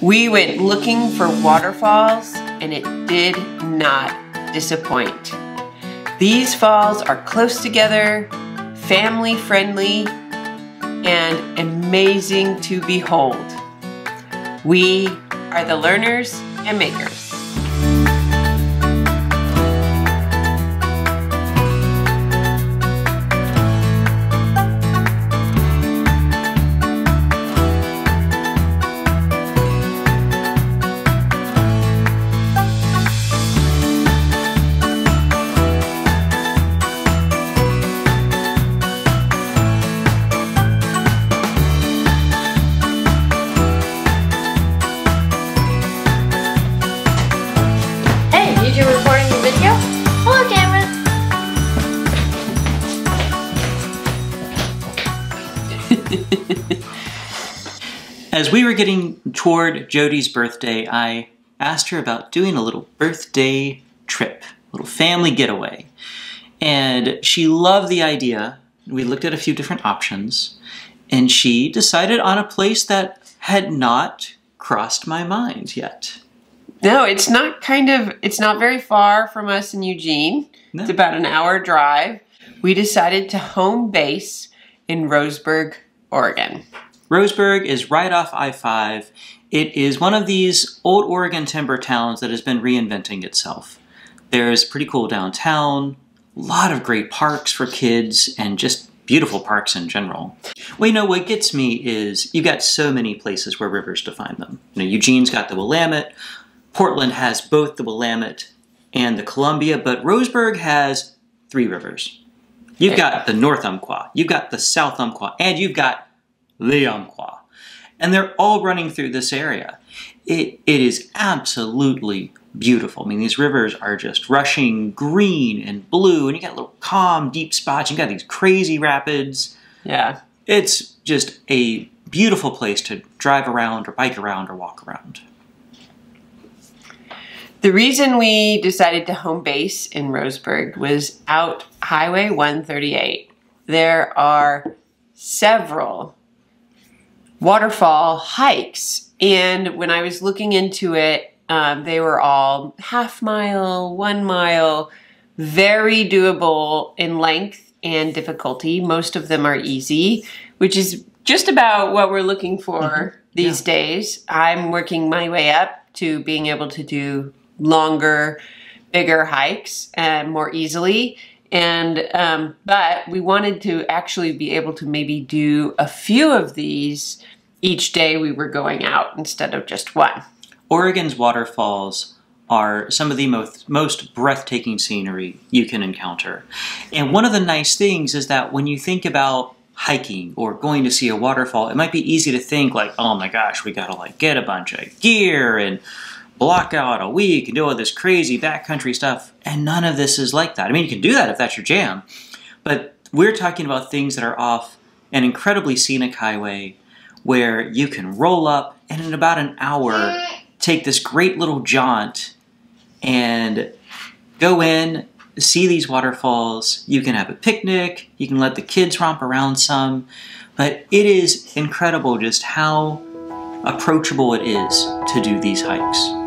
We went looking for waterfalls and it did not disappoint. These falls are close together, family friendly, and amazing to behold. We are the learners and makers. You're recording the video? Hello, camera. As we were getting toward Jody's birthday, I asked her about doing a little birthday trip, a little family getaway. And she loved the idea. We looked at a few different options, and she decided on a place that had not crossed my mind yet. No, it's not very far from us in Eugene. No. It's about an hour drive. We decided to home base in Roseburg, Oregon. Roseburg is right off I-5. It is one of these old Oregon timber towns that has been reinventing itself. There's pretty cool downtown, a lot of great parks for kids, and just beautiful parks in general. Well, you know, what gets me is you've got so many places where rivers define them. You know, Eugene's got the Willamette, Portland has both the Willamette and the Columbia, but Roseburg has 3 rivers. You've got the North Umpqua, you've got the South Umpqua, and you've got the Umpqua. And they're all running through this area. It is absolutely beautiful. I mean, these rivers are just rushing green and blue, and you got little calm, deep spots. You got these crazy rapids. Yeah. It's just a beautiful place to drive around or bike around or walk around. The reason we decided to home base in Roseburg was out Highway 138. There are several waterfall hikes, and when I was looking into it, they were all half-mile, 1 mile, very doable in length and difficulty. Most of them are easy, which is just about what we're looking for these days. I'm working my way up to being able to do longer, bigger hikes more easily. And but we wanted to actually be able to maybe do a few of these each day we were going out instead of just one. Oregon's waterfalls are some of the most breathtaking scenery you can encounter. And one of the nice things is that when you think about hiking or going to see a waterfall, it might be easy to think like, oh my gosh, we gotta like get a bunch of gear and block out a week and do all this crazy backcountry stuff, and none of this is like that. I mean, you can do that if that's your jam, but we're talking about things that are off an incredibly scenic highway where you can roll up and in about an hour take this great little jaunt and go in, see these waterfalls. You can have a picnic, you can let the kids romp around some, but it is incredible just how approachable it is to do these hikes.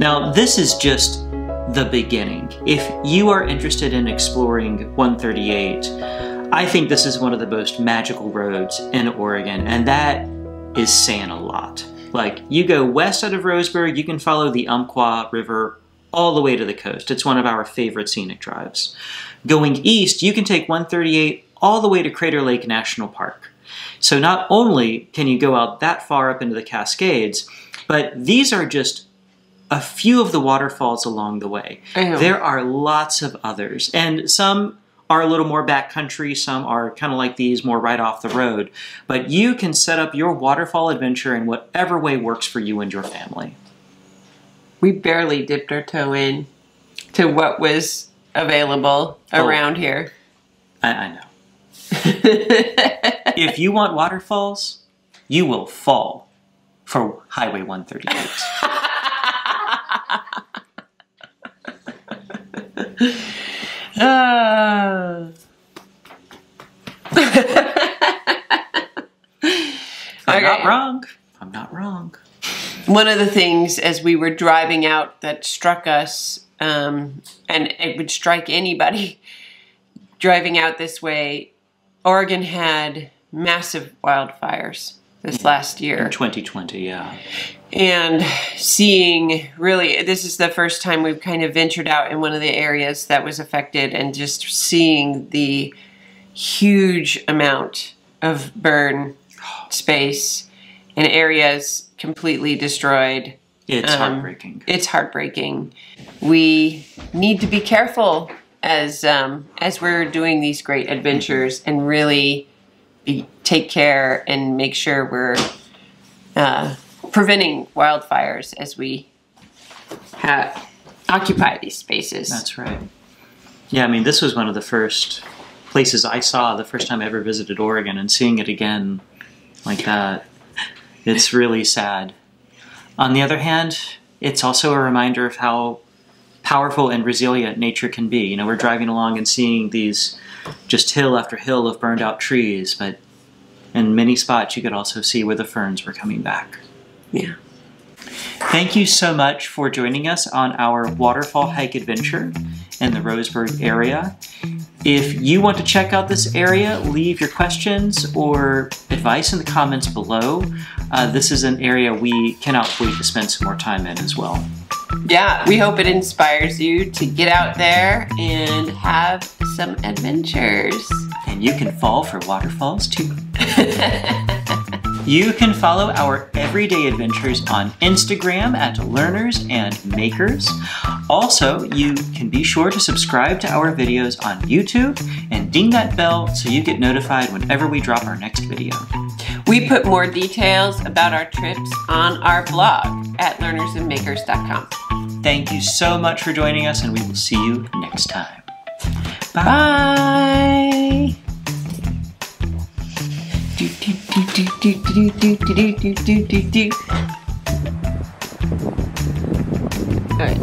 Now, this is just the beginning. If you are interested in exploring 138, I think this is one of the most magical roads in Oregon, and that is saying a lot. Like, you go west out of Roseburg, you can follow the Umpqua River all the way to the coast. It's one of our favorite scenic drives. Going east, you can take 138 all the way to Crater Lake National Park. So not only can you go out that far up into the Cascades, but these are just a few of the waterfalls along the way. There are lots of others, and some are a little more backcountry, some are kind of like these, more right off the road. But you can set up your waterfall adventure in whatever way works for you and your family. We barely dipped our toe in to what was available around here. I know. If you want waterfalls, you will fall for Highway 138. I'm not wrong. I'm not wrong. One of the things as we were driving out that struck us, and it would strike anybody driving out this way, Oregon had massive wildfires this last year. In 2020, yeah. And seeing, really, this is the first time we've kind of ventured out in one of the areas that was affected, and just seeing the huge amount of burn space and areas completely destroyed. It's heartbreaking. It's heartbreaking. We need to be careful as we're doing these great adventures, and really take care and make sure we're preventing wildfires as we occupy these spaces. That's right. Yeah, I mean, this was one of the first places I saw the first time I ever visited Oregon, and seeing it again like that, it's really sad. On the other hand, it's also a reminder of how powerful and resilient nature can be. You know, we're driving along and seeing these just hill after hill of burned out trees, but in many spots you could also see where the ferns were coming back. Yeah. Thank you so much for joining us on our waterfall hike adventure in the Roseburg area. If you want to check out this area, leave your questions or advice in the comments below. This is an area we cannot wait to spend some more time in as well. Yeah, we hope it inspires you to get out there and have some adventures. And you can fall for waterfalls too. You can follow our everyday adventures on Instagram at Learners and Makers. Also, you can be sure to subscribe to our videos on YouTube and ding that bell so you get notified whenever we drop our next video. We put more details about our trips on our blog at learnersandmakers.com. Thank you so much for joining us, and we will see you next time. Bye. Bye. All right.